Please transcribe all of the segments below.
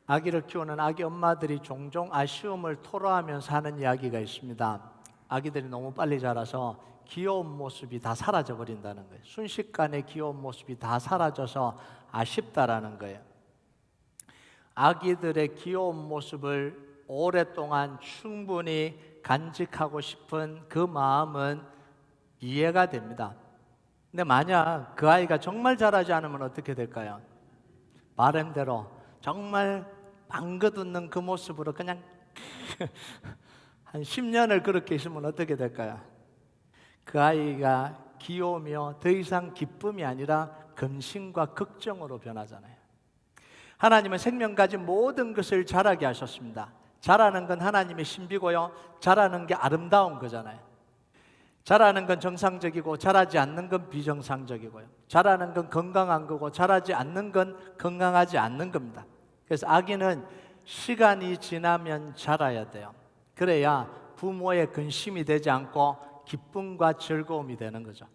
아기를 키우는 아기 엄마들이 종종 아쉬움을 토로하면서 하는 이야기가 있습니다. 아기들이 너무 빨리 자라서 귀여운 모습이 다 사라져 버린다는 거예요. 순식간에 귀여운 모습이 다 사라져서 아쉽다라는 거예요. 아기들의 귀여운 모습을 오랫동안 충분히 간직하고 싶은 그 마음은 이해가 됩니다. 근데 만약 그 아이가 정말 자라지 않으면 어떻게 될까요? 바람대로 정말 방긋 웃는 그 모습으로 그냥 한 10년을 그렇게 있으면 어떻게 될까요? 그 아이가 귀여우며 더 이상 기쁨이 아니라 근심과 걱정으로 변하잖아요. 하나님은 생명 가진 모든 것을 자라게 하셨습니다. 자라는 건 하나님의 신비고요, 자라는 게 아름다운 거잖아요. 자라는 건 정상적이고 자라지 않는 건 비정상적이고요, 자라는 건 건강한 거고 자라지 않는 건 건강하지 않는 겁니다. 그래서 아기는 시간이 지나면 자라야 돼요. 그래야 부모의 근심이 되지 않고 기쁨과 즐거움이 되는 거죠.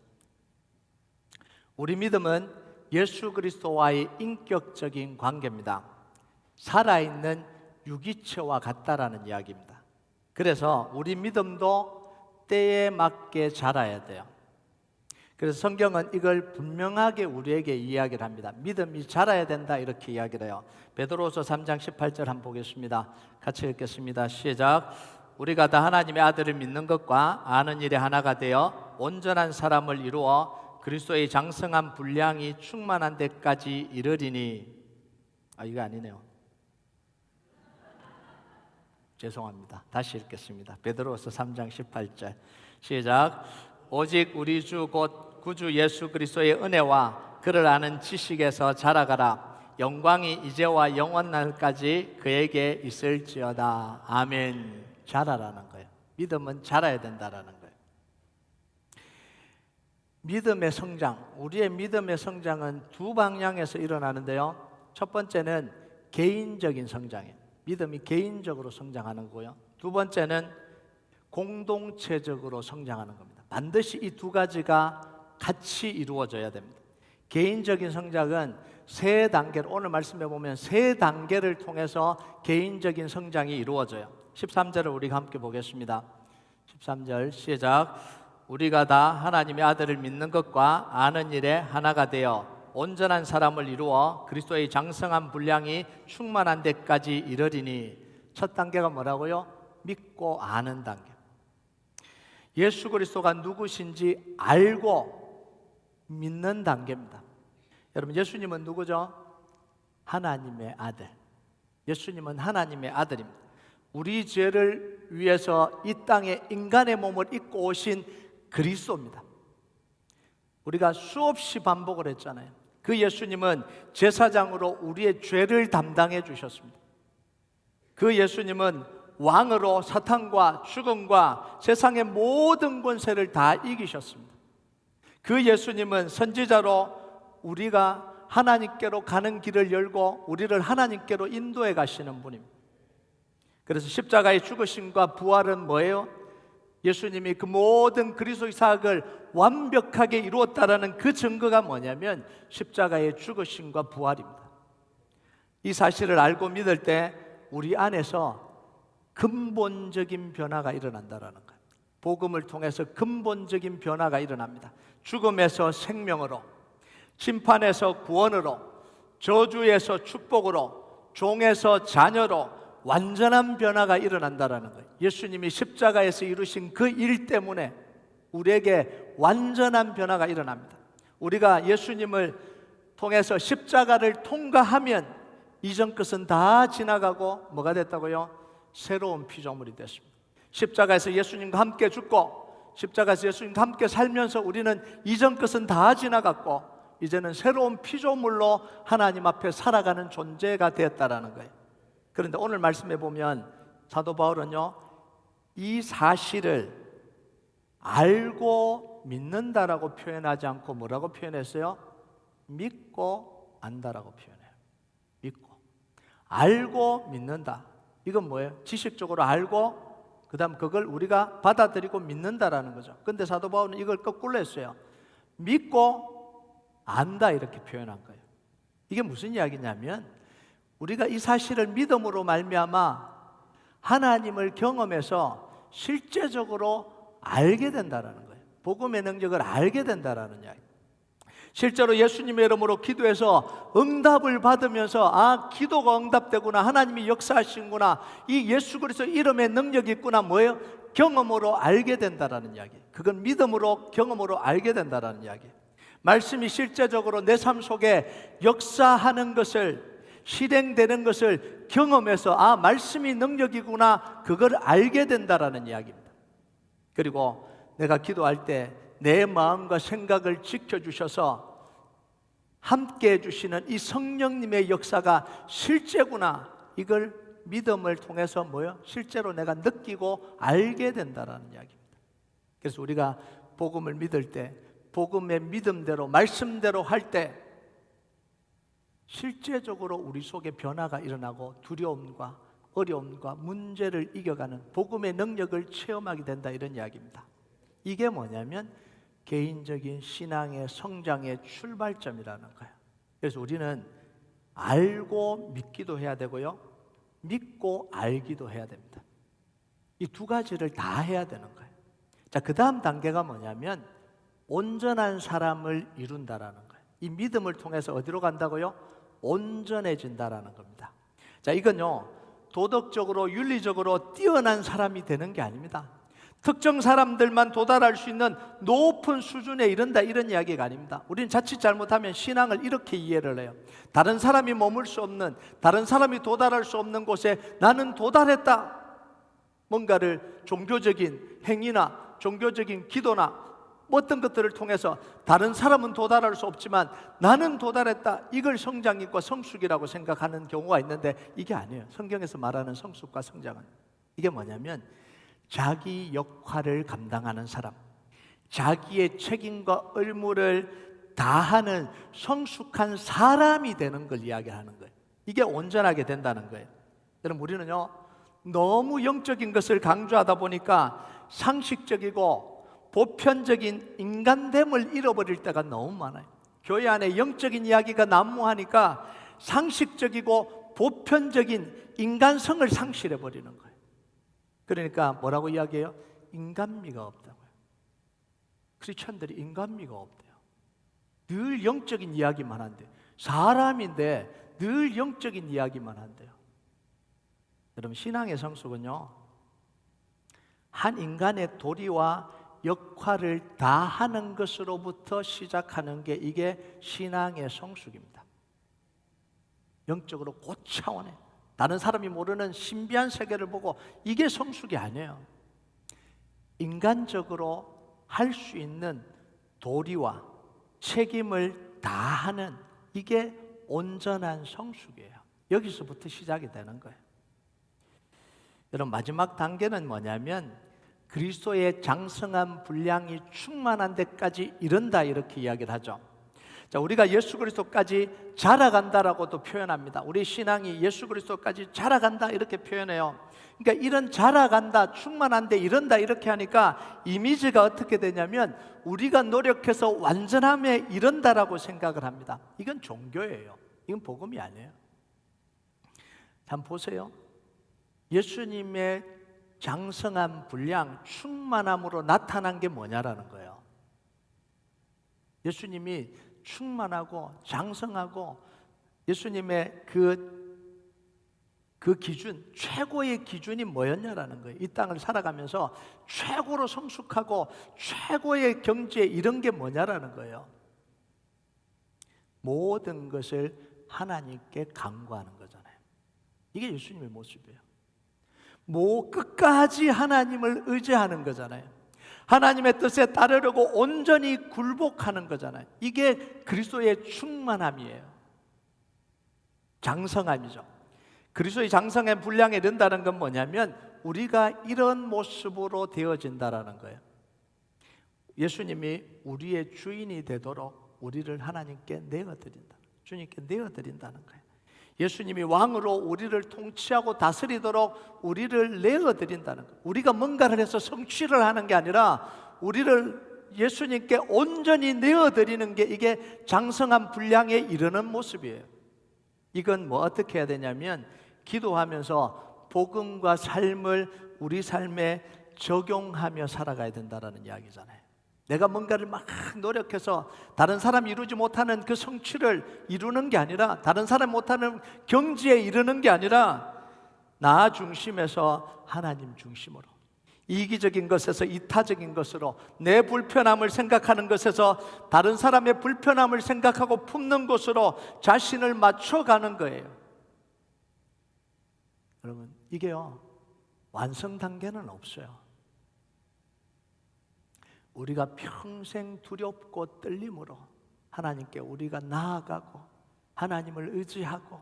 우리 믿음은 예수 그리스도와의 인격적인 관계입니다. 살아있는 유기체와 같다라는 이야기입니다. 그래서 우리 믿음도 때에 맞게 자라야 돼요. 그래서 성경은 이걸 분명하게 우리에게 이야기를 합니다. 믿음이 자라야 된다, 이렇게 이야기를 해요. 베드로서 3장 18절 한번 보겠습니다. 같이 읽겠습니다. 시작. 우리가 다 하나님의 아들을 믿는 것과 아는 일에 하나가 되어 온전한 사람을 이루어 그리스도의 장성한 분량이 충만한 데까지 이르리니. 이거 아니네요. 죄송합니다. 다시 읽겠습니다. 베드로서 3장 18절 시작. 오직 우리 주 곧 구주 예수 그리스도의 은혜와 그를 아는 지식에서 자라가라. 영광이 이제와 영원날까지 그에게 있을지어다. 아멘. 자라라는 거예요. 믿음은 자라야 된다라는 거예요. 믿음의 성장, 우리의 믿음의 성장은 두 방향에서 일어나는데요. 첫 번째는 개인적인 성장이에요. 믿음이 개인적으로 성장하는 거고요. 두 번째는 공동체적으로 성장하는 겁니다. 반드시 이 두 가지가 같이 이루어져야 됩니다. 개인적인 성장은 세 단계로, 오늘 말씀해 보면 세 단계를 통해서 개인적인 성장이 이루어져요. 13절을 우리가 함께 보겠습니다. 13절 시작. 우리가 다 하나님의 아들을 믿는 것과 아는 일에 하나가 되어 온전한 사람을 이루어 그리스도의 장성한 분량이 충만한 데까지 이르리니. 첫 단계가 뭐라고요? 믿고 아는 단계. 예수 그리스도가 누구신지 알고 믿는 단계입니다. 여러분, 예수님은 누구죠? 하나님의 아들. 예수님은 하나님의 아들입니다. 우리 죄를 위해서 이 땅에 인간의 몸을 입고 오신 그리스도입니다. 우리가 수없이 반복을 했잖아요. 그 예수님은 제사장으로 우리의 죄를 담당해 주셨습니다. 그 예수님은 왕으로 사탄과 죽음과 세상의 모든 권세를 다 이기셨습니다. 그 예수님은 선지자로 우리가 하나님께로 가는 길을 열고 우리를 하나님께로 인도해 가시는 분입니다. 그래서 십자가의 죽으심과 부활은 뭐예요? 예수님이 그 모든 그리스도의 사역을 완벽하게 이루었다라는 그 증거가 뭐냐면 십자가의 죽으심과 부활입니다. 이 사실을 알고 믿을 때 우리 안에서 근본적인 변화가 일어난다라는 거예요. 복음을 통해서 근본적인 변화가 일어납니다. 죽음에서 생명으로, 심판에서 구원으로, 저주에서 축복으로, 종에서 자녀로 완전한 변화가 일어난다라는 거예요. 예수님이 십자가에서 이루신 그 일 때문에 우리에게 완전한 변화가 일어납니다. 우리가 예수님을 통해서 십자가를 통과하면 이전 것은 다 지나가고 뭐가 됐다고요? 새로운 피조물이 됐습니다. 십자가에서 예수님과 함께 죽고 십자가에서 예수님과 함께 살면서 우리는 이전 것은 다 지나갔고 이제는 새로운 피조물로 하나님 앞에 살아가는 존재가 되었다라는 거예요. 그런데 오늘 말씀해 보면 사도 바울은요, 이 사실을 알고 믿는다라고 표현하지 않고 뭐라고 표현했어요? 믿고 안다라고 표현해요. 믿고. 알고 믿는다. 이건 뭐예요? 지식적으로 알고 그 다음 그걸 우리가 받아들이고 믿는다라는 거죠. 근데 사도 바울은 이걸 거꾸로 했어요. 믿고 안다 이렇게 표현한 거예요. 이게 무슨 이야기냐면 우리가 이 사실을 믿음으로 말미암아 하나님을 경험해서 실제적으로 알게 된다는 거예요. 복음의 능력을 알게 된다는 이야기. 실제로 예수님의 이름으로 기도해서 응답을 받으면서 기도가 응답되구나, 하나님이 역사하시는구나, 이 예수 그리스도 이름의 능력이 있구나, 뭐예요? 경험으로 알게 된다는 이야기. 그건 믿음으로 경험으로 알게 된다는 이야기. 말씀이 실제적으로 내 삶 속에 역사하는 것을, 실행되는 것을 경험해서 말씀이 능력이구나, 그걸 알게 된다는 이야기입니다. 그리고 내가 기도할 때 내 마음과 생각을 지켜주셔서 함께 해주시는 이 성령님의 역사가 실제구나, 이걸 믿음을 통해서 실제로 내가 느끼고 알게 된다는 이야기입니다. 그래서 우리가 복음을 믿을 때, 복음의 믿음대로, 말씀대로 할 때 실제적으로 우리 속에 변화가 일어나고 두려움과 어려움과 문제를 이겨가는 복음의 능력을 체험하게 된다, 이런 이야기입니다. 이게 뭐냐면 개인적인 신앙의 성장의 출발점이라는 거예요. 그래서 우리는 알고 믿기도 해야 되고요, 믿고 알기도 해야 됩니다. 이 두 가지를 다 해야 되는 거예요. 자, 그 다음 단계가 뭐냐면 온전한 사람을 이룬다라는 거예요. 이 믿음을 통해서 어디로 간다고요? 온전해진다라는 겁니다. 자, 이건요, 도덕적으로 윤리적으로 뛰어난 사람이 되는 게 아닙니다. 특정 사람들만 도달할 수 있는 높은 수준에 이른다, 이런 이야기가 아닙니다. 우리는 자칫 잘못하면 신앙을 이렇게 이해를 해요. 다른 사람이 머물 수 없는, 다른 사람이 도달할 수 없는 곳에 나는 도달했다. 뭔가를 종교적인 행위나 종교적인 기도나 어떤 것들을 통해서 다른 사람은 도달할 수 없지만 나는 도달했다, 이걸 성장이고 성숙이라고 생각하는 경우가 있는데 이게 아니에요. 성경에서 말하는 성숙과 성장은 이게 뭐냐면 자기 역할을 감당하는 사람, 자기의 책임과 의무를 다하는 성숙한 사람이 되는 걸 이야기하는 거예요. 이게 온전하게 된다는 거예요. 여러분, 우리는요 너무 영적인 것을 강조하다 보니까 상식적이고 보편적인 인간됨을 잃어버릴 때가 너무 많아요. 교회 안에 영적인 이야기가 난무하니까 상식적이고 보편적인 인간성을 상실해버리는 거예요. 그러니까 뭐라고 이야기해요? 인간미가 없다고요. 크리스천들이 인간미가 없대요. 늘 영적인 이야기만 한대요. 사람인데 늘 영적인 이야기만 한대요. 여러분, 신앙의 성숙은요, 한 인간의 도리와 역할을 다하는 것으로부터 시작하는 게 이게 신앙의 성숙입니다. 영적으로 고차원에 다른 사람이 모르는 신비한 세계를 보고, 이게 성숙이 아니에요. 인간적으로 할 수 있는 도리와 책임을 다하는, 이게 온전한 성숙이에요. 여기서부터 시작이 되는 거예요. 여러분, 마지막 단계는 뭐냐면 그리스도의 장성한 분량이 충만한 데까지 이른다, 이렇게 이야기를 하죠. 자, 우리가 예수 그리스도까지 자라간다라고도 표현합니다. 우리 신앙이 예수 그리스도까지 자라간다, 이렇게 표현해요. 그러니까 이런 자라간다, 충만한데 이른다, 이렇게 하니까 이미지가 어떻게 되냐면 우리가 노력해서 완전함에 이른다라고 생각을 합니다. 이건 종교예요. 이건 복음이 아니에요. 한번 보세요. 예수님의 장성한 분량, 충만함으로 나타난 게 뭐냐라는 거예요. 예수님이 충만하고 장성하고 예수님의 그 기준, 최고의 기준이 뭐였냐라는 거예요. 이 땅을 살아가면서 최고로 성숙하고 최고의 경지에 이른 게 뭐냐라는 거예요. 모든 것을 하나님께 간구하는 거잖아요. 이게 예수님의 모습이에요. 끝까지 하나님을 의지하는 거잖아요. 하나님의 뜻에 따르려고 온전히 굴복하는 거잖아요. 이게 그리스도의 충만함이에요. 장성함이죠. 그리스도의 장성의 분량에 이른다는 건 뭐냐면 우리가 이런 모습으로 되어진다라는 거예요. 예수님이 우리의 주인이 되도록 우리를 하나님께 내어드린다. 주님께 내어드린다는 거예요. 예수님이 왕으로 우리를 통치하고 다스리도록 우리를 내어드린다는 거예요. 우리가 뭔가를 해서 성취를 하는 게 아니라 우리를 예수님께 온전히 내어드리는 게 이게 장성한 분량에 이르는 모습이에요. 이건 뭐 어떻게 해야 되냐면 기도하면서 복음과 삶을 우리 삶에 적용하며 살아가야 된다는 이야기잖아요. 내가 뭔가를 막 노력해서 다른 사람이 이루지 못하는 그 성취를 이루는 게 아니라, 다른 사람이 못하는 경지에 이르는 게 아니라 나 중심에서 하나님 중심으로, 이기적인 것에서 이타적인 것으로, 내 불편함을 생각하는 것에서 다른 사람의 불편함을 생각하고 품는 것으로 자신을 맞춰가는 거예요. 여러분, 이게요, 완성 단계는 없어요. 우리가 평생 두렵고 떨림으로 하나님께 우리가 나아가고 하나님을 의지하고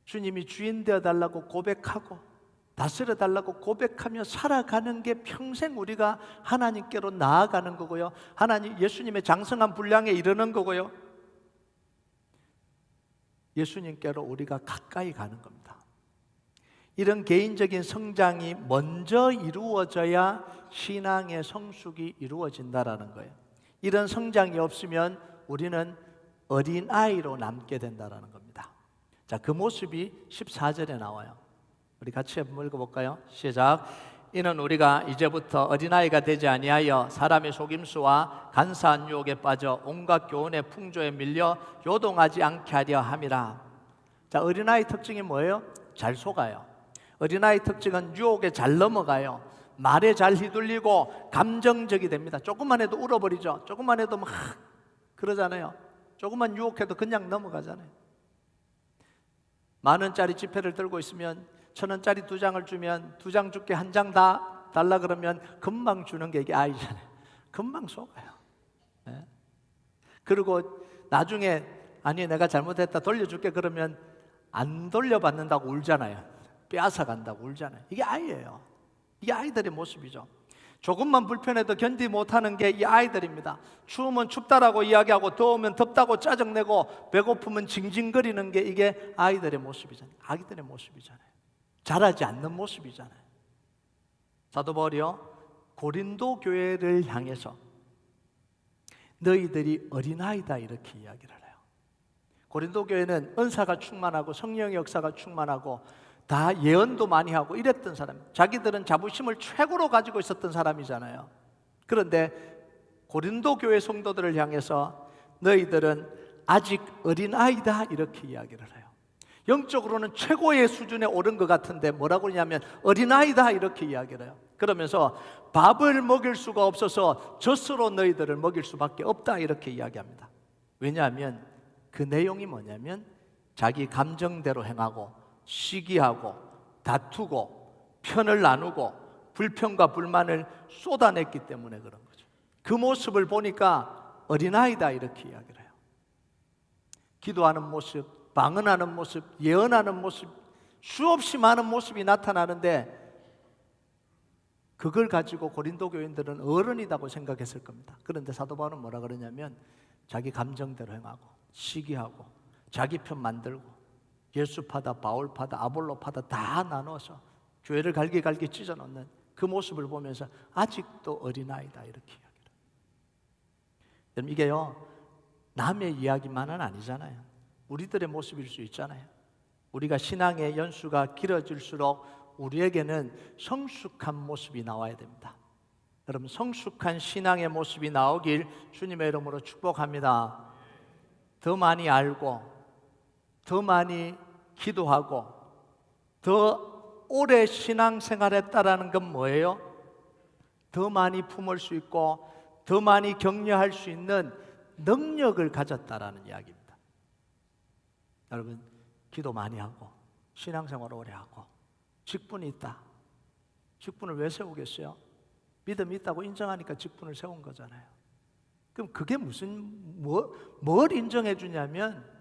주님이 주인 되어달라고 고백하고 다스려달라고 고백하며 살아가는 게 평생 우리가 하나님께로 나아가는 거고요, 하나님, 예수님의 장성한 분량에 이르는 거고요, 예수님께로 우리가 가까이 가는 겁니다. 이런 개인적인 성장이 먼저 이루어져야 신앙의 성숙이 이루어진다라는 거예요. 이런 성장이 없으면 우리는 어린아이로 남게 된다라는 겁니다. 자, 그 모습이 14절에 나와요. 우리 같이 한번 읽어볼까요? 시작. 이는 우리가 이제부터 어린아이가 되지 아니하여 사람의 속임수와 간사한 유혹에 빠져 온갖 교훈의 풍조에 밀려 요동하지 않게 하려 함이라. 자, 어린아이 특징이 뭐예요? 잘 속아요. 어린아이 특징은 유혹에 잘 넘어가요. 말에 잘 휘둘리고 감정적이 됩니다. 조금만 해도 울어버리죠. 조금만 해도 막 그러잖아요. 조금만 유혹해도 그냥 넘어가잖아요. 10,000원짜리 지폐를 들고 있으면 1,000원짜리 2장을 주면 2장 줄게, 1장 다 달라 그러면 금방 주는 게 이게 아이잖아요. 금방 속아요. 네? 그리고 나중에 아니 내가 잘못했다 돌려줄게 그러면 안 돌려받는다고 울잖아요. 빼앗아 간다고 울잖아요. 이게 아이예요. 이게 아이들의 모습이죠. 조금만 불편해도 견디지 못하는 게 이 아이들입니다. 추우면 춥다라고 이야기하고 더우면 덥다고 짜증내고 배고프면 징징거리는 게 이게 아이들의 모습이잖아요. 아기들의 모습이잖아요. 자라지 않는 모습이잖아요. 사도 바울이요, 고린도 교회를 향해서 너희들이 어린아이다 이렇게 이야기를 해요. 고린도 교회는 은사가 충만하고 성령의 역사가 충만하고 다 예언도 많이 하고 이랬던 사람, 자기들은 자부심을 최고로 가지고 있었던 사람이잖아요. 그런데 고린도 교회 성도들을 향해서 너희들은 아직 어린아이다 이렇게 이야기를 해요. 영적으로는 최고의 수준에 오른 것 같은데 뭐라고 하냐면 어린아이다 이렇게 이야기를 해요. 그러면서 밥을 먹일 수가 없어서 젖으로 너희들을 먹일 수밖에 없다 이렇게 이야기합니다. 왜냐하면 그 내용이 뭐냐면 자기 감정대로 행하고 시기하고 다투고 편을 나누고 불평과 불만을 쏟아냈기 때문에 그런 거죠. 그 모습을 보니까 어린아이다 이렇게 이야기를 해요. 기도하는 모습, 방언하는 모습, 예언하는 모습, 수없이 많은 모습이 나타나는데 그걸 가지고 고린도 교인들은 어른이라고 생각했을 겁니다. 그런데 사도 바울은 뭐라 그러냐면 자기 감정대로 행하고 시기하고 자기 편 만들고 예수파다 바울파다 아볼로파다 다 나눠서 교회를 갈기갈기 찢어놓는 그 모습을 보면서 아직도 어린아이다 이렇게 이야기를. 여러분, 이게요 남의 이야기만은 아니잖아요. 우리들의 모습일 수 있잖아요. 우리가 신앙의 연수가 길어질수록 우리에게는 성숙한 모습이 나와야 됩니다. 여러분, 성숙한 신앙의 모습이 나오길 주님의 이름으로 축복합니다. 더 많이 알고 더 많이 기도하고 더 오래 신앙생활했다라는 건 뭐예요? 더 많이 품을 수 있고 더 많이 격려할 수 있는 능력을 가졌다라는 이야기입니다. 여러분, 기도 많이 하고 신앙생활 오래 하고 직분이 있다. 직분을 왜 세우겠어요? 믿음이 있다고 인정하니까 직분을 세운 거잖아요. 그럼 그게 뭘 인정해 주냐면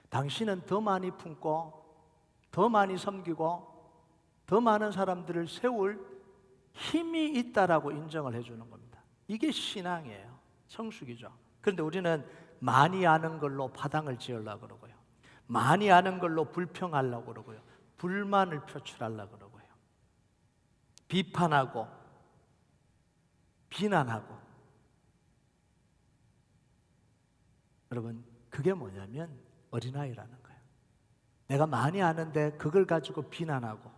당신은 더 많이 품고 더 많이 섬기고 더 많은 사람들을 세울 힘이 있다라고 인정을 해주는 겁니다. 이게 신앙이에요. 성숙이죠. 그런데 우리는 많이 아는 걸로 파당을 지으려고 그러고요, 많이 아는 걸로 불평하려고 그러고요, 불만을 표출하려고 그러고요, 비판하고 비난하고. 여러분, 그게 뭐냐면 어린아이라는 거예요. 내가 많이 아는데 그걸 가지고 비난하고,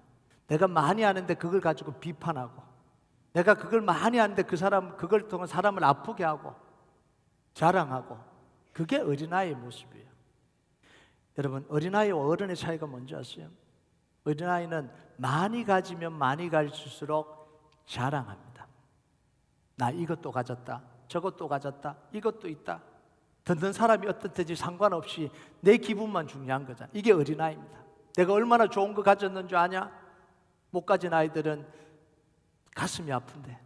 내가 많이 아는데 그걸 가지고 비판하고, 내가 그걸 많이 아는데 그걸 통해 사람을 아프게 하고 자랑하고, 그게 어린아이의 모습이에요. 여러분, 어린아이와 어른의 차이가 뭔지 아세요? 어린아이는 많이 가지면 많이 가질수록 자랑합니다. 나 이것도 가졌다, 저것도 가졌다, 이것도 있다. 듣는 사람이 어떻든지 상관없이 내 기분만 중요한 거잖아. 이게 어린아이입니다. 내가 얼마나 좋은 거 가졌는 줄 아냐? 못 가진 아이들은 가슴이 아픈데,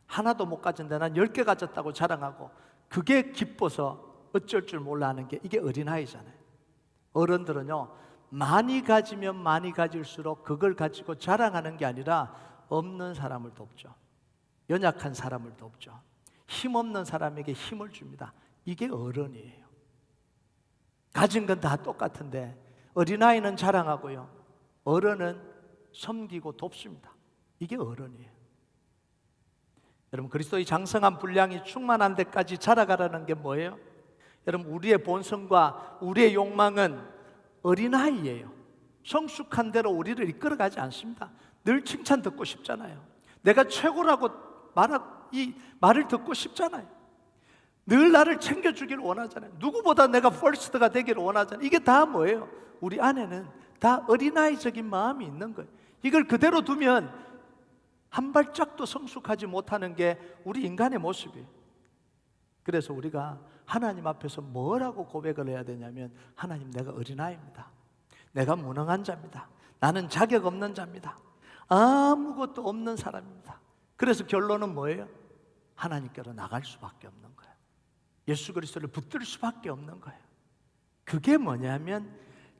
하나도 못 가졌는데 난 10개 가졌다고 자랑하고, 그게 기뻐서 어쩔 줄 몰라 하는 게 이게 어린아이잖아요. 어른들은요, 많이 가지면 많이 가질수록 그걸 가지고 자랑하는 게 아니라 없는 사람을 돕죠. 연약한 사람을 돕죠. 힘없는 사람에게 힘을 줍니다. 이게 어른이에요. 가진 건 다 똑같은데 어린아이는 자랑하고요, 어른은 섬기고 돕습니다. 이게 어른이에요. 여러분, 그리스도의 장성한 분량이 충만한 데까지 자라가라는 게 뭐예요? 여러분, 우리의 본성과 우리의 욕망은 어린아이예요. 성숙한 대로 우리를 이끌어가지 않습니다. 늘 칭찬 듣고 싶잖아요. 내가 최고라고 이 말을 듣고 싶잖아요. 늘 나를 챙겨주길 원하잖아요. 누구보다 내가 퍼스트가 되기를 원하잖아요. 이게 다 뭐예요? 우리 안에는 다 어린아이적인 마음이 있는 거예요. 이걸 그대로 두면 한 발짝도 성숙하지 못하는 게 우리 인간의 모습이에요. 그래서 우리가 하나님 앞에서 뭐라고 고백을 해야 되냐면, 하나님, 내가 어린아이입니다. 내가 무능한 자입니다. 나는 자격 없는 자입니다. 아무것도 없는 사람입니다. 그래서 결론은 뭐예요? 하나님께로 나갈 수밖에 없는 거예요. 예수 그리스도를 붙들 수밖에 없는 거예요. 그게 뭐냐면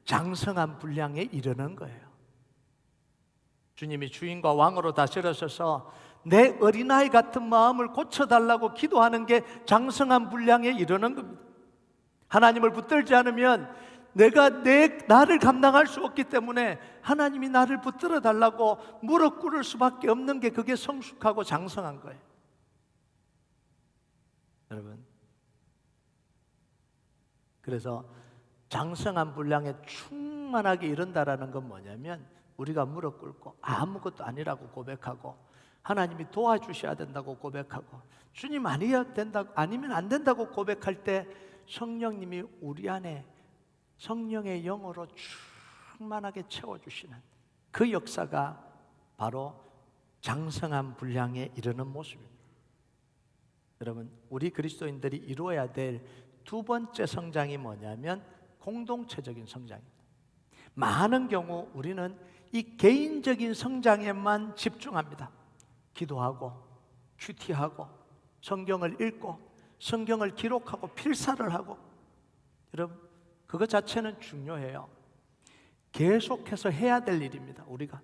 장성한 분량에 이르는 거예요. 주님이 주인과 왕으로 다스려셔서 내 어린아이 같은 마음을 고쳐달라고 기도하는 게 장성한 분량에 이르는 겁니다. 하나님을 붙들지 않으면 나를 감당할 수 없기 때문에 하나님이 나를 붙들어 달라고 무릎 꿇을 수밖에 없는 게, 그게 성숙하고 장성한 거예요. 여러분, 그래서 장성한 분량에 충만하게 이른다라는 건 뭐냐면, 우리가 무릎 꿇고 아무것도 아니라고 고백하고, 하나님이 도와주셔야 된다고 고백하고, 주님 아니면 안 된다고 고백할 때 성령님이 우리 안에 성령의 영으로 충만하게 채워주시는 그 역사가 바로 장성한 분량에 이르는 모습입니다. 여러분, 우리 그리스도인들이 이루어야 될 두 번째 성장이 뭐냐면 공동체적인 성장입니다. 많은 경우 우리는 이 개인적인 성장에만 집중합니다. 기도하고 큐티하고 성경을 읽고 성경을 기록하고 필사를 하고, 여러분, 그것 자체는 중요해요. 계속해서 해야 될 일입니다, 우리가.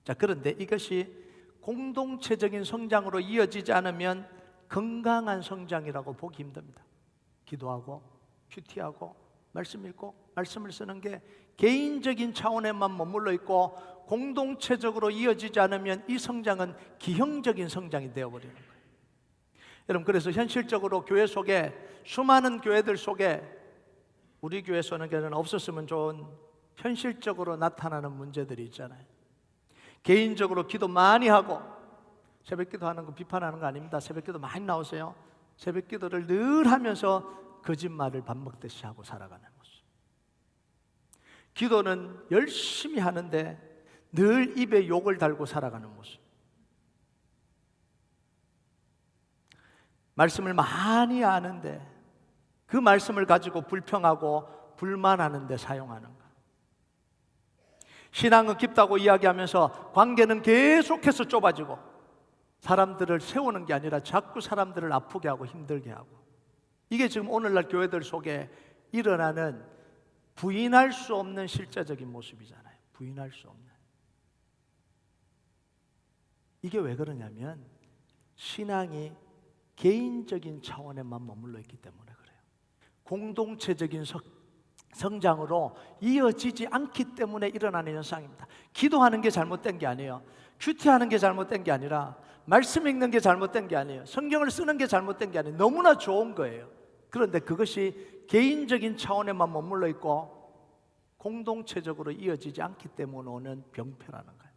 자, 그런데 이것이 공동체적인 성장으로 이어지지 않으면 건강한 성장이라고 보기 힘듭니다. 기도하고 큐티하고 말씀 읽고 말씀을 쓰는 게 개인적인 차원에만 머물러 있고 공동체적으로 이어지지 않으면 이 성장은 기형적인 성장이 되어버리는 거예요. 여러분, 그래서 현실적으로 교회 속에, 수많은 교회들 속에 우리 교회 속에는 없었으면 좋은 현실적으로 나타나는 문제들이 있잖아요. 개인적으로 기도 많이 하고, 새벽기도 하는 거 비판하는 거 아닙니다. 새벽기도 많이 나오세요. 새벽기도를 늘 하면서 거짓말을 밥 먹듯이 하고 살아가는 모습. 기도는 열심히 하는데 늘 입에 욕을 달고 살아가는 모습. 말씀을 많이 아는데 그 말씀을 가지고 불평하고 불만하는 데 사용하는 것. 신앙은 깊다고 이야기하면서 관계는 계속해서 좁아지고, 사람들을 세우는 게 아니라 자꾸 사람들을 아프게 하고 힘들게 하고, 이게 지금 오늘날 교회들 속에 일어나는 부인할 수 없는 실제적인 모습이잖아요. 부인할 수 없는. 이게 왜 그러냐면 신앙이 개인적인 차원에만 머물러 있기 때문에 그래요. 공동체적인 성장으로 이어지지 않기 때문에 일어나는 현상입니다. 기도하는 게 잘못된 게 아니에요. 큐티하는 게 잘못된 게 아니라, 말씀 읽는 게 잘못된 게 아니에요. 성경을 쓰는 게 잘못된 게 아니에요. 너무나 좋은 거예요. 그런데 그것이 개인적인 차원에만 머물러 있고 공동체적으로 이어지지 않기 때문에 오는 병폐라는 거예요.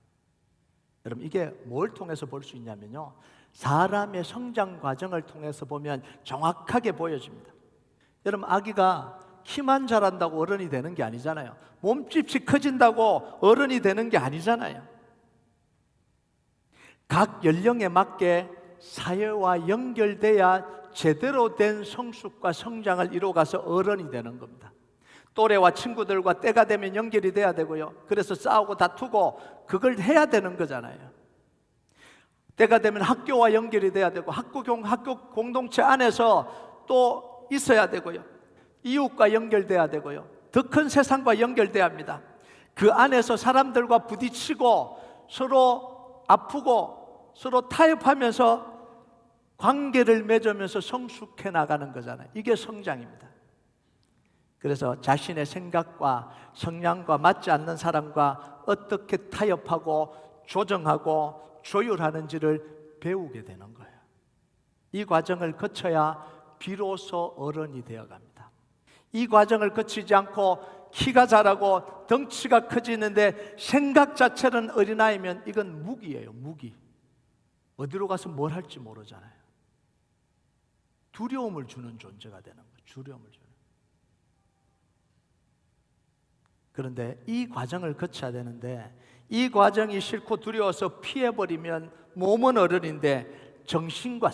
여러분, 이게 뭘 통해서 볼 수 있냐면요, 사람의 성장 과정을 통해서 보면 정확하게 보여집니다. 여러분, 아기가 키만 자란다고 어른이 되는 게 아니잖아요. 몸집이 커진다고 어른이 되는 게 아니잖아요. 각 연령에 맞게 사회와 연결돼야 제대로 된 성숙과 성장을 이루어가서 어른이 되는 겁니다. 또래와 친구들과 때가 되면 연결이 돼야 되고요. 그래서 싸우고 다투고 그걸 해야 되는 거잖아요. 때가 되면 학교와 연결이 돼야 되고 학교 공동체 안에서 또 있어야 되고요. 이웃과 연결돼야 되고요. 더 큰 세상과 연결돼야 합니다. 그 안에서 사람들과 부딪히고 서로 아프고 서로 타협하면서 관계를 맺으면서 성숙해 나가는 거잖아요. 이게 성장입니다. 그래서 자신의 생각과 성향과 맞지 않는 사람과 어떻게 타협하고 조정하고 조율하는지를 배우게 되는 거예요. 이 과정을 거쳐야 비로소 어른이 되어갑니다. 이 과정을 거치지 않고 키가 자라고 덩치가 커지는데 생각 자체는 어린아이면 이건 무기예요. 무기. 어디로 가서 뭘 할지 모르잖아요. 두려움을 주는 존재가 되는 거예요. 두려움을 주는. 그런데 이 과정을 거쳐야 되는데 이 과정이 싫고 두려워서 피해버리면 몸은 어른인데 정신과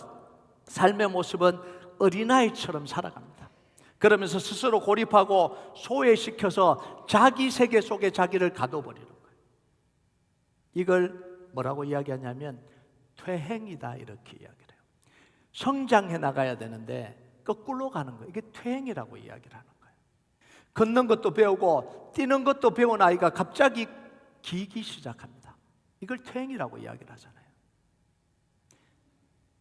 삶의 모습은 어린아이처럼 살아갑니다. 그러면서 스스로 고립하고 소외시켜서 자기 세계 속에 자기를 가둬버리는 거예요. 이걸 뭐라고 이야기하냐면 퇴행이다, 이렇게 이야기를 해요. 성장해 나가야 되는데 거꾸로 가는 거예요. 이게 퇴행이라고 이야기를 하는 거예요. 걷는 것도 배우고 뛰는 것도 배운 아이가 갑자기 기기 시작합니다. 이걸 퇴행이라고 이야기를 하잖아요.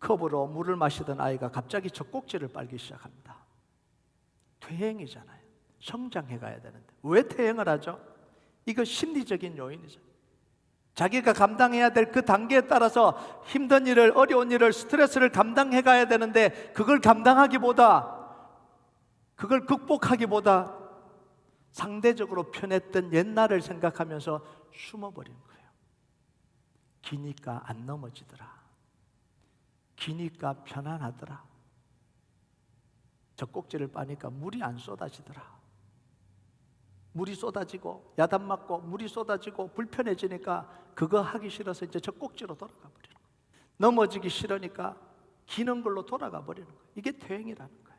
컵으로 물을 마시던 아이가 갑자기 젖꼭지를 빨기 시작합니다. 퇴행이잖아요. 성장해 가야 되는데 왜 퇴행을 하죠? 이거 심리적인 요인이죠. 자기가 감당해야 될 그 단계에 따라서 힘든 일을, 어려운 일을, 스트레스를 감당해 가야 되는데 그걸 감당하기보다, 그걸 극복하기보다 상대적으로 편했던 옛날을 생각하면서 숨어버린 거예요. 기니까 안 넘어지더라. 기니까 편안하더라. 젖꼭지를 빠니까 물이 안 쏟아지더라. 물이 쏟아지고 야단 맞고 물이 쏟아지고 불편해지니까 그거 하기 싫어서 이제 젖꼭지로 돌아가 버리는 거예요. 넘어지기 싫으니까 기는 걸로 돌아가 버리는 거예요. 이게 퇴행이라는 거예요.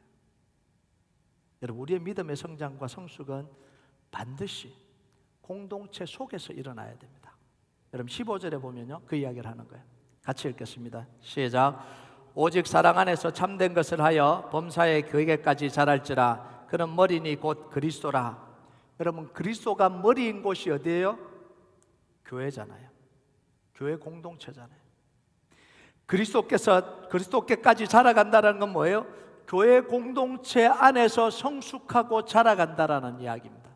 여러분, 우리의 믿음의 성장과 성숙은 반드시 공동체 속에서 일어나야 됩니다. 여러분, 15절에 보면요, 그 이야기를 하는 거예요. 같이 읽겠습니다. 시작. 오직 사랑 안에서 참된 것을 하여 범사의 교회까지 자랄지라. 그는 머리니 곧 그리스도라. 여러분, 그리스도가 머리인 곳이 어디예요? 교회잖아요. 교회 공동체잖아요. 그리스도께까지 자라간다는 건 뭐예요? 교회 공동체 안에서 성숙하고 자라간다라는 이야기입니다.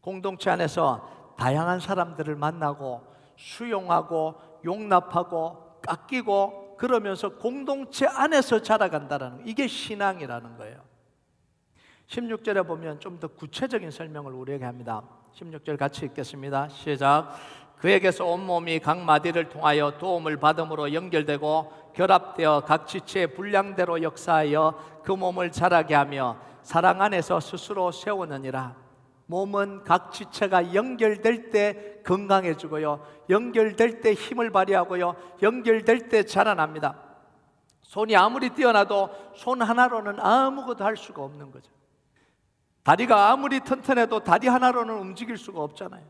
공동체 안에서 다양한 사람들을 만나고 수용하고 용납하고 깎이고 그러면서 공동체 안에서 자라간다는, 이게 신앙이라는 거예요. 16절에 보면 좀 더 구체적인 설명을 우리에게 합니다. 16절 같이 읽겠습니다. 시작. 그에게서 온몸이 각 마디를 통하여 도움을 받음으로 연결되고 결합되어 각 지체의 분량대로 역사하여 그 몸을 자라게 하며 사랑 안에서 스스로 세우느니라. 몸은 각 지체가 연결될 때 건강해지고요, 연결될 때 힘을 발휘하고요, 연결될 때 자라납니다. 손이 아무리 뛰어나도 손 하나로는 아무것도 할 수가 없는 거죠. 다리가 아무리 튼튼해도 다리 하나로는 움직일 수가 없잖아요.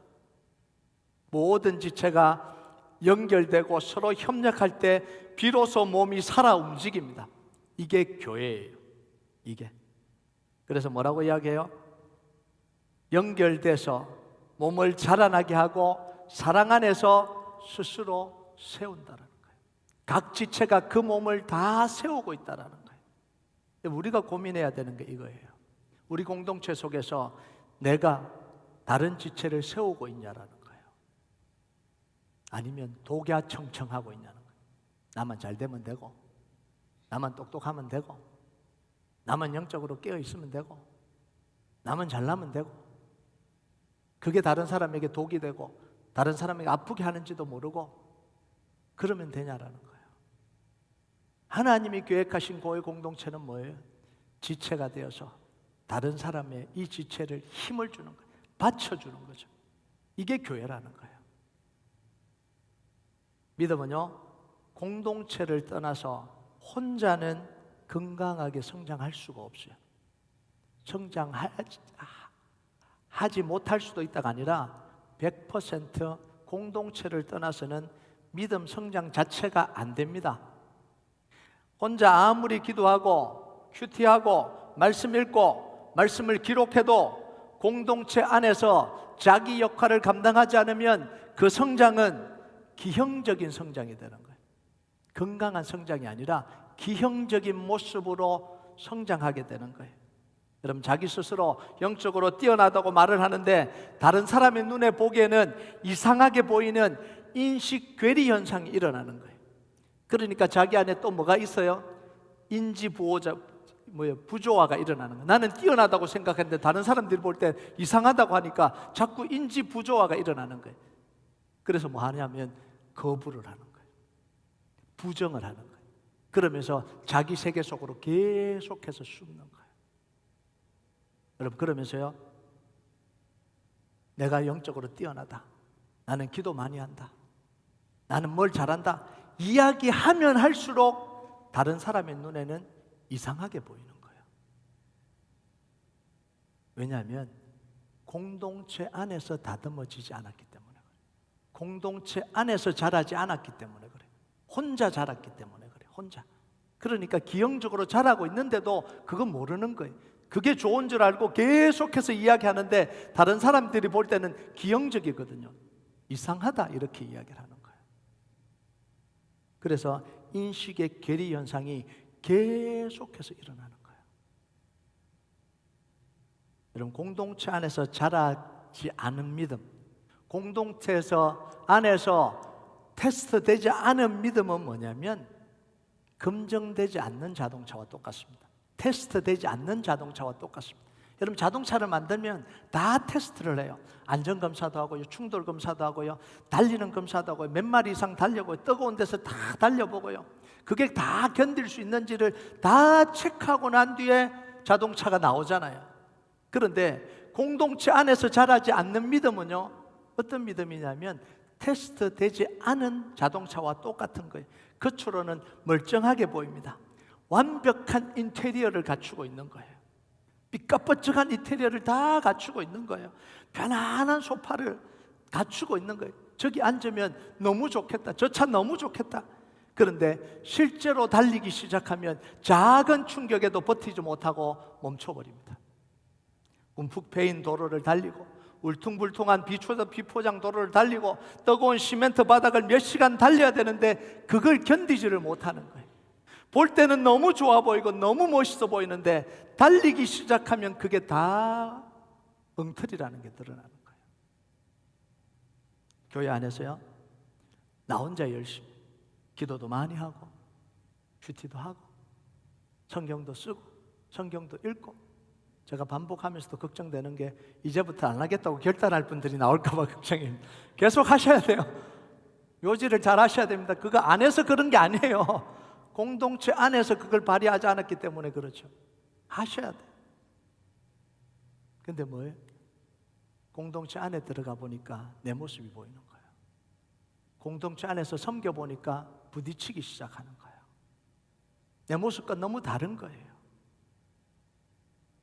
모든 지체가 연결되고 서로 협력할 때 비로소 몸이 살아 움직입니다. 이게 교회예요. 이게. 그래서 뭐라고 이야기해요? 연결돼서 몸을 자라나게 하고 사랑 안에서 스스로 세운다는 거예요. 각 지체가 그 몸을 다 세우고 있다는 거예요. 우리가 고민해야 되는 게 이거예요. 우리 공동체 속에서 내가 다른 지체를 세우고 있냐라는 거예요. 아니면 독야청청하고 있냐는 거예요. 나만 잘 되면 되고, 나만 똑똑하면 되고, 나만 영적으로 깨어 있으면 되고, 나만 잘나면 되고, 그게 다른 사람에게 독이 되고 다른 사람에게 아프게 하는지도 모르고 그러면 되냐라는 거예요. 하나님이 계획하신 교회 공동체는 뭐예요? 지체가 되어서 다른 사람의 이 지체를 힘을 주는 거예요. 받쳐주는 거죠. 이게 교회라는 거예요. 믿음은요, 공동체를 떠나서 혼자는 건강하게 성장할 수가 없어요. 성장하지 못할 수도 있다가 아니라 100% 공동체를 떠나서는 믿음 성장 자체가 안 됩니다. 혼자 아무리 기도하고 큐티하고 말씀 읽고 말씀을 기록해도 공동체 안에서 자기 역할을 감당하지 않으면 그 성장은 기형적인 성장이 되는 거예요. 건강한 성장이 아니라 기형적인 모습으로 성장하게 되는 거예요. 여러분, 자기 스스로 영적으로 뛰어나다고 말을 하는데 다른 사람의 눈에 보기에는 이상하게 보이는 인식 괴리 현상이 일어나는 거예요. 그러니까 자기 안에 또 뭐가 있어요? 부조화가 일어나는 거예요. 나는 뛰어나다고 생각했는데 다른 사람들이 볼 때 이상하다고 하니까 자꾸 인지 부조화가 일어나는 거예요. 그래서 뭐 하냐면 거부를 하는 거예요. 부정을 하는 거예요. 그러면서 자기 세계 속으로 계속해서 숨는 거예요. 여러분, 그러면서요, 내가 영적으로 뛰어나다, 나는 기도 많이 한다, 나는 뭘 잘한다 이야기하면 할수록 다른 사람의 눈에는 이상하게 보이는 거예요. 왜냐하면 공동체 안에서 다듬어지지 않았기 때문에 그래요. 공동체 안에서 자라지 않았기 때문에 그래요. 혼자 자랐기 때문에 그래요. 혼자. 그러니까 기형적으로 자라고 있는데도 그건 모르는 거예요. 그게 좋은 줄 알고 계속해서 이야기하는데 다른 사람들이 볼 때는 기형적이거든요. 이상하다 이렇게 이야기를 하는 거예요. 그래서 인식의 괴리 현상이 계속해서 일어나는 거예요. 여러분, 공동체 안에서 자라지 않은 믿음, 공동체에서 안에서 테스트되지 않은 믿음은 뭐냐면 검증되지 않는 자동차와 똑같습니다. 테스트되지 않는 자동차와 똑같습니다. 여러분, 자동차를 만들면 다 테스트를 해요. 안전검사도 하고요, 충돌검사도 하고요, 달리는 검사도 하고요, 몇 마리 이상 달려보고요, 뜨거운 데서 다 달려보고요, 그게 다 견딜 수 있는지를 다 체크하고 난 뒤에 자동차가 나오잖아요. 그런데 공동체 안에서 자라지 않는 믿음은요, 어떤 믿음이냐면 테스트되지 않은 자동차와 똑같은 거예요. 겉으로는 멀쩡하게 보입니다. 완벽한 인테리어를 갖추고 있는 거예요. 삐까뻔쩍한 인테리어를 다 갖추고 있는 거예요. 편안한 소파를 갖추고 있는 거예요. 저기 앉으면 너무 좋겠다, 저 차 너무 좋겠다. 그런데 실제로 달리기 시작하면 작은 충격에도 버티지 못하고 멈춰버립니다. 움푹 패인 도로를 달리고 울퉁불퉁한 비포장 도로를 달리고 뜨거운 시멘트 바닥을 몇 시간 달려야 되는데 그걸 견디지를 못하는 거예요. 볼 때는 너무 좋아 보이고 너무 멋있어 보이는데 달리기 시작하면 그게 다 엉터리라는 게 드러나는 거예요. 교회 안에서요, 나 혼자 열심히 기도도 많이 하고 큐티도 하고 성경도 쓰고 성경도 읽고, 제가 반복하면서도 걱정되는 게 이제부터 안 하겠다고 결단할 분들이 나올까 봐 걱정입니다. 계속 하셔야 돼요. 요지를 잘 하셔야 됩니다. 그거 안에서 그런 게 아니에요. 공동체 안에서 그걸 발휘하지 않았기 때문에 그렇죠. 하셔야 돼요. 근데 뭐예요? 공동체 안에 들어가 보니까 내 모습이 보이는 거예요. 공동체 안에서 섬겨 보니까 부딪히기 시작하는 거예요. 내 모습과 너무 다른 거예요.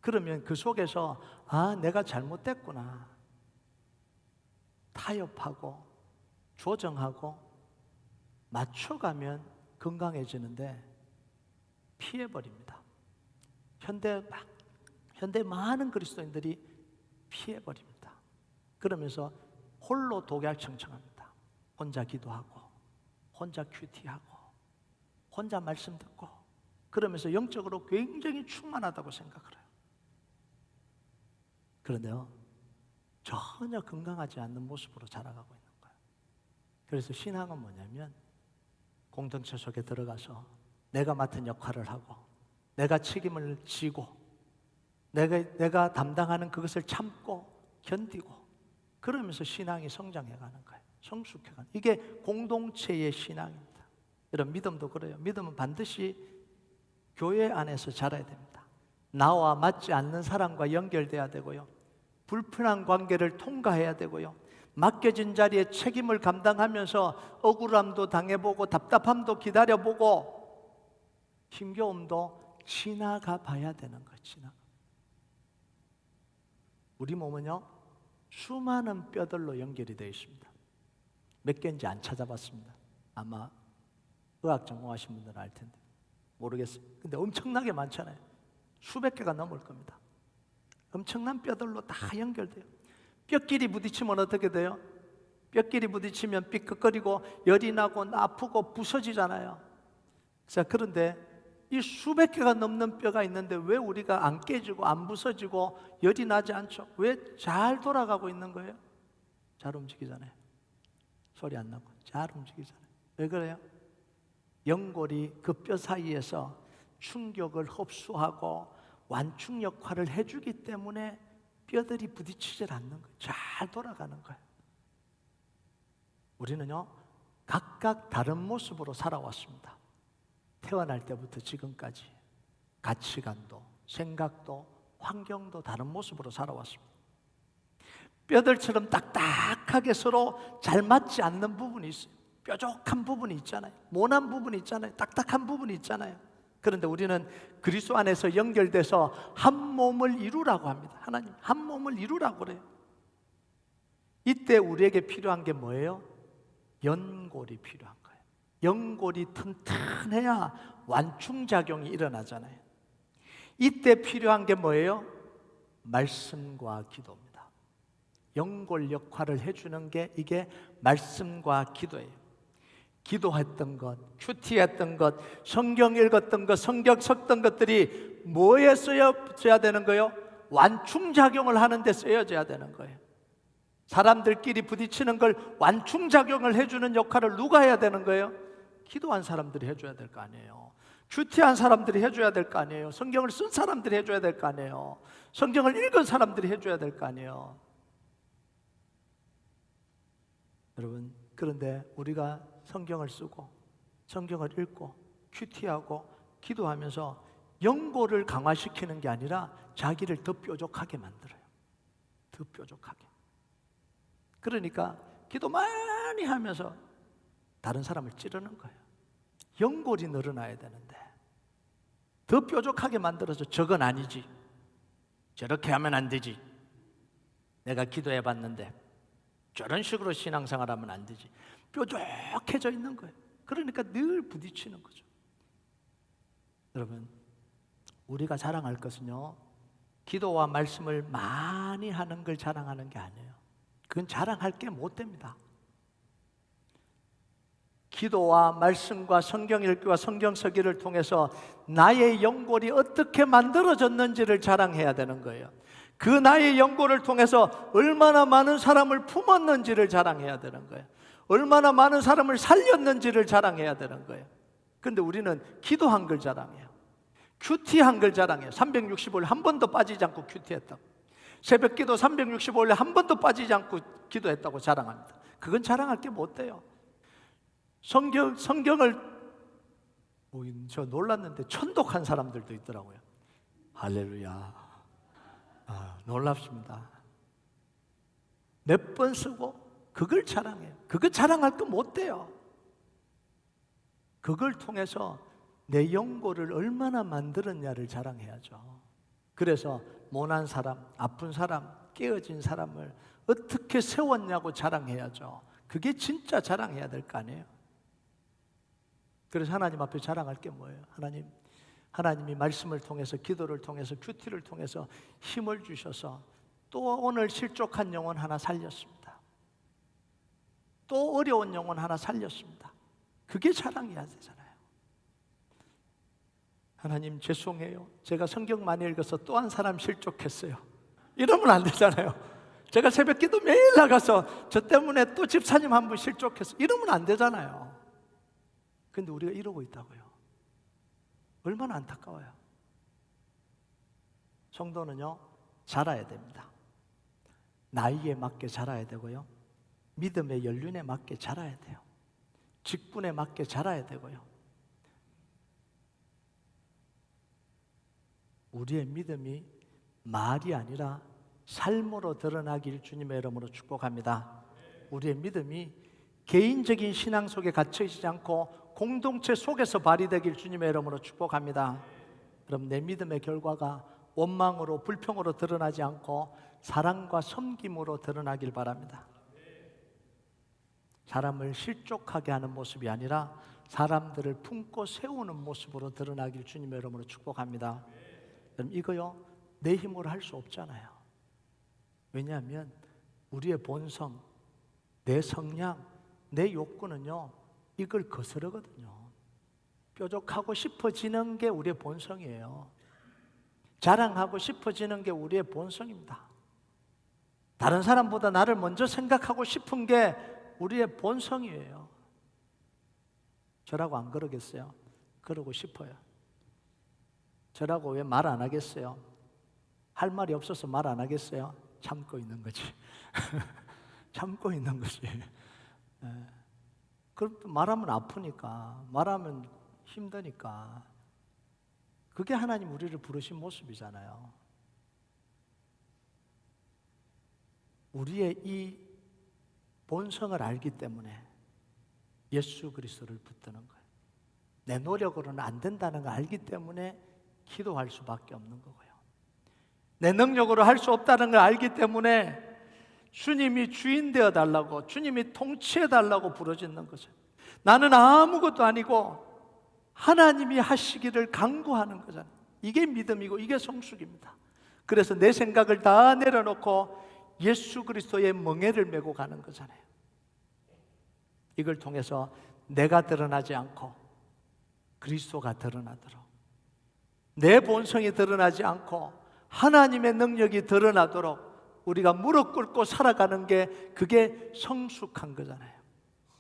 그러면 그 속에서 내가 잘못됐구나, 타협하고 조정하고 맞춰가면 건강해지는데 피해버립니다. 현대 많은 그리스도인들이 피해버립니다. 그러면서 홀로 독약청청합니다. 혼자 기도하고 혼자 큐티하고 혼자 말씀 듣고, 그러면서 영적으로 굉장히 충만하다고 생각을 해요. 그런데요, 전혀 건강하지 않는 모습으로 자라가고 있는 거예요. 그래서 신앙은 뭐냐면 공동체 속에 들어가서 내가 맡은 역할을 하고 내가 책임을 지고 내가 담당하는 그것을 참고 견디고 그러면서 신앙이 성장해 가는 거예요. 성숙해 가는. 이게 공동체의 신앙입니다. 여러분, 믿음도 그래요. 믿음은 반드시 교회 안에서 자라야 됩니다. 나와 맞지 않는 사람과 연결돼야 되고요. 불편한 관계를 통과해야 되고요. 맡겨진 자리에 책임을 감당하면서 억울함도 당해보고 답답함도 기다려보고 힘겨움도 지나가 봐야 되는 거예요. 우리 몸은요, 수많은 뼈들로 연결이 되어 있습니다. 몇 개인지 안 찾아봤습니다. 아마 의학 전공하신 분들은 알 텐데 모르겠어요. 근데 엄청나게 많잖아요. 수백 개가 넘을 겁니다. 엄청난 뼈들로 다 연결돼요. 뼈끼리 부딪히면 어떻게 돼요? 뼈끼리 부딪히면 삐걱거리고 열이 나고 아프고 부서지잖아요. 자, 그런데 이 수백 개가 넘는 뼈가 있는데 왜 우리가 안 깨지고 안 부서지고 열이 나지 않죠? 왜 잘 돌아가고 있는 거예요? 잘 움직이잖아요. 소리 안 나고 잘 움직이잖아요. 왜 그래요? 연골이 그 뼈 사이에서 충격을 흡수하고 완충 역할을 해주기 때문에 뼈들이 부딪히질 않는 거예요. 잘 돌아가는 거예요. 우리는요, 각각 다른 모습으로 살아왔습니다. 태어날 때부터 지금까지 가치관도 생각도 환경도 다른 모습으로 살아왔습니다. 뼈들처럼 딱딱하게 서로 잘 맞지 않는 부분이 있어요. 뾰족한 부분이 있잖아요. 모난 부분이 있잖아요. 딱딱한 부분이 있잖아요. 그런데 우리는 그리스도 안에서 연결돼서 한 몸을 이루라고 합니다. 하나님, 한 몸을 이루라고 그래요. 이때 우리에게 필요한 게 뭐예요? 연골이 필요한 거예요. 연골이 튼튼해야 완충작용이 일어나잖아요. 이때 필요한 게 뭐예요? 말씀과 기도입니다. 연골 역할을 해주는 게 이게 말씀과 기도예요. 기도했던 것, 큐티했던 것, 성경 읽었던 것, 성경 섞던 것들이 뭐에 쓰여져야 되는 거예요? 완충작용을 하는 데 쓰여져야 되는 거예요. 사람들끼리 부딪히는 걸 완충작용을 해주는 역할을 누가 해야 되는 거예요? 기도한 사람들이 해줘야 될 거 아니에요. 큐티한 사람들이 해줘야 될 거 아니에요. 성경을 쓴 사람들이 해줘야 될 거 아니에요. 성경을 읽은 사람들이 해줘야 될 거 아니에요. 여러분, 그런데 우리가 성경을 쓰고 성경을 읽고 큐티하고 기도하면서 연골을 강화시키는 게 아니라 자기를 더 뾰족하게 만들어요. 더 뾰족하게. 그러니까 기도 많이 하면서 다른 사람을 찌르는 거예요. 연골이 늘어나야 되는데 더 뾰족하게 만들어서 저건 아니지, 저렇게 하면 안 되지, 내가 기도해 봤는데 저런 식으로 신앙생활하면 안 되지, 뾰족해져 있는 거예요. 그러니까 늘 부딪히는 거죠. 여러분, 우리가 자랑할 것은요, 기도와 말씀을 많이 하는 걸 자랑하는 게 아니에요. 그건 자랑할 게 못 됩니다. 기도와 말씀과 성경 읽기와 성경 서기를 통해서 나의 연골이 어떻게 만들어졌는지를 자랑해야 되는 거예요. 그 나의 연골을 통해서 얼마나 많은 사람을 품었는지를 자랑해야 되는 거예요. 얼마나 많은 사람을 살렸는지를 자랑해야 되는 거예요. 그런데 우리는 기도한 걸 자랑해요. 큐티한 걸 자랑해요. 365일 한 번도 빠지지 않고 큐티했다고. 새벽기도 365일 한 번도 빠지지 않고 기도했다고 자랑합니다. 그건 자랑할 게 못 돼요. 성경을 저 놀랐는데 천독한 사람들도 있더라고요. 할렐루야. 놀랍습니다. 몇 번 쓰고 그걸 자랑해요. 그거 자랑할 거 못 돼요. 그걸 통해서 내 연골을 얼마나 만들었냐를 자랑해야죠. 그래서 모난 사람, 아픈 사람, 깨어진 사람을 어떻게 세웠냐고 자랑해야죠. 그게 진짜 자랑해야 될 거 아니에요. 그래서 하나님 앞에 자랑할 게 뭐예요? 하나님이 말씀을 통해서, 기도를 통해서, 큐티를 통해서 힘을 주셔서 또 오늘 실족한 영혼 하나 살렸습니다. 또 어려운 영혼 하나 살렸습니다. 그게 자랑해야 되잖아요. 하나님 죄송해요. 제가 성경 많이 읽어서 또 한 사람 실족했어요. 이러면 안 되잖아요. 제가 새벽기도 매일 나가서 저 때문에 또 집사님 한 분 실족했어요. 이러면 안 되잖아요. 근데 우리가 이러고 있다고요. 얼마나 안타까워요. 성도는요, 자라야 됩니다. 나이에 맞게 자라야 되고요. 믿음의 연륜에 맞게 자라야 돼요. 직분에 맞게 자라야 되고요. 우리의 믿음이 말이 아니라 삶으로 드러나길 주님의 이름으로 축복합니다. 우리의 믿음이 개인적인 신앙 속에 갇혀 있지 않고 공동체 속에서 발휘되길 주님의 이름으로 축복합니다. 그럼 내 믿음의 결과가 원망으로 불평으로 드러나지 않고 사랑과 섬김으로 드러나길 바랍니다. 사람을 실족하게 하는 모습이 아니라 사람들을 품고 세우는 모습으로 드러나길 주님의 이름으로 축복합니다. 그럼 이거요, 내 힘으로 할 수 없잖아요. 왜냐하면 우리의 본성, 내 성향, 내 욕구는요, 이걸 거스르거든요. 뾰족하고 싶어지는 게 우리의 본성이에요. 자랑하고 싶어지는 게 우리의 본성입니다. 다른 사람보다 나를 먼저 생각하고 싶은 게 우리의 본성이에요. 저라고 안 그러겠어요? 그러고 싶어요. 저라고 왜 말 안 하겠어요? 할 말이 없어서 말 안 하겠어요? 참고 있는 거지. 참고 있는 거지. 그럼 말하면 아프니까, 말하면 힘드니까. 그게 하나님 우리를 부르신 모습이잖아요. 우리의 이 본성을 알기 때문에 예수 그리스도를 붙드는 거예요. 내 노력으로는 안 된다는 걸 알기 때문에 기도할 수밖에 없는 거고요. 내 능력으로 할 수 없다는 걸 알기 때문에 주님이 주인 되어 달라고, 주님이 통치해 달라고 부르짖는 거죠. 나는 아무것도 아니고 하나님이 하시기를 간구하는 거잖아요. 이게 믿음이고 이게 성숙입니다. 그래서 내 생각을 다 내려놓고 예수 그리스도의 멍에를 메고 가는 거잖아요. 이걸 통해서 내가 드러나지 않고 그리스도가 드러나도록, 내 본성이 드러나지 않고 하나님의 능력이 드러나도록 우리가 무릎 꿇고 살아가는 게, 그게 성숙한 거잖아요.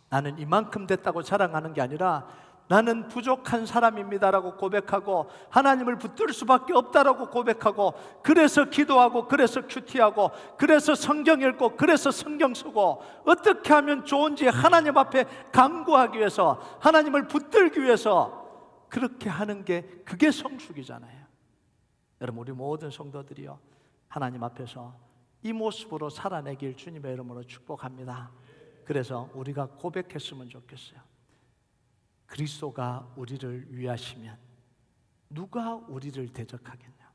나는 이만큼 됐다고 자랑하는 게 아니라 나는 부족한 사람입니다라고 고백하고 하나님을 붙들 수밖에 없다라고 고백하고, 그래서 기도하고, 그래서 큐티하고, 그래서 성경 읽고, 그래서 성경 쓰고, 어떻게 하면 좋은지 하나님 앞에 간구하기 위해서, 하나님을 붙들기 위해서 그렇게 하는 게, 그게 성숙이잖아요. 여러분, 우리 모든 성도들이요, 하나님 앞에서 이 모습으로 살아내길 주님의 이름으로 축복합니다. 그래서 우리가 고백했으면 좋겠어요. 그리스도가 우리를 위하시면 누가 우리를 대적하겠냐?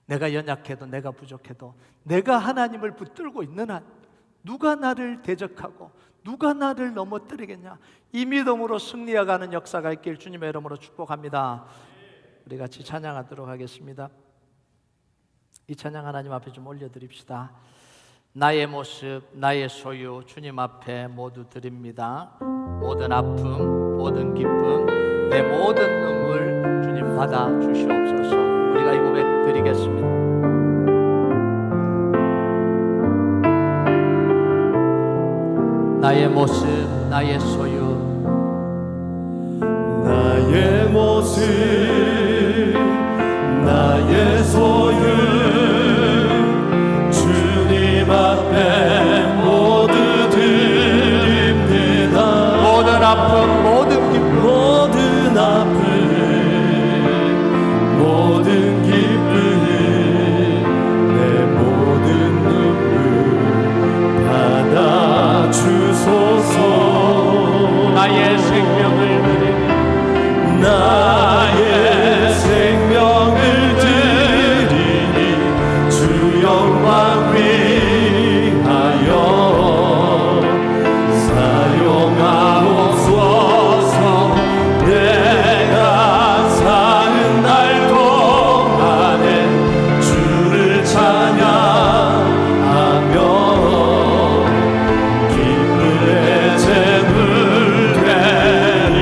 내가 연약해도, 내가 부족해도, 내가 하나님을 붙들고 있는 한 누가 나를 대적하고 누가 나를 넘어뜨리겠냐? 이 믿음으로 승리해가는 역사가 있길 주님의 이름으로 축복합니다. 우리 같이 찬양하도록 하겠습니다. 이 찬양 하나님 앞에 좀 올려드립시다. 나의 모습, 나의 소유 주님 앞에 모두 드립니다. 모든 아픔, 모든 기쁨, 내 모든 눈물 주님 받아 주시옵소서. 우리가 이 고백 드리겠습니다. 나의 모습, 나의 소유, 나의 모습, 나의 소유 주님 앞에 모두 드립니다. 모든 아픔, 모든 기쁨, 모든 아픔, 모든 기쁨, 내 모든 눈물 받아 주소서. 나의 생명을 드리니, 나의 생명을 드리니 주 영광 위하여 사용하옵소서. 내가 사는 날 동안에 주를 찬양하며 기쁨의 제물 되리.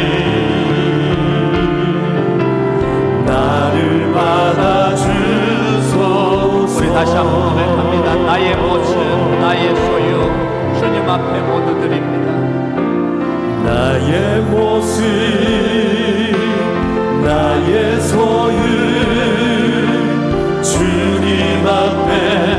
나를 받아주소서. 우리 다시 한번 고백합니다. 나의 모습, 나의 소유 주님 앞에 모두 드립니다. 나의 모습, 나의 소유 주님 앞에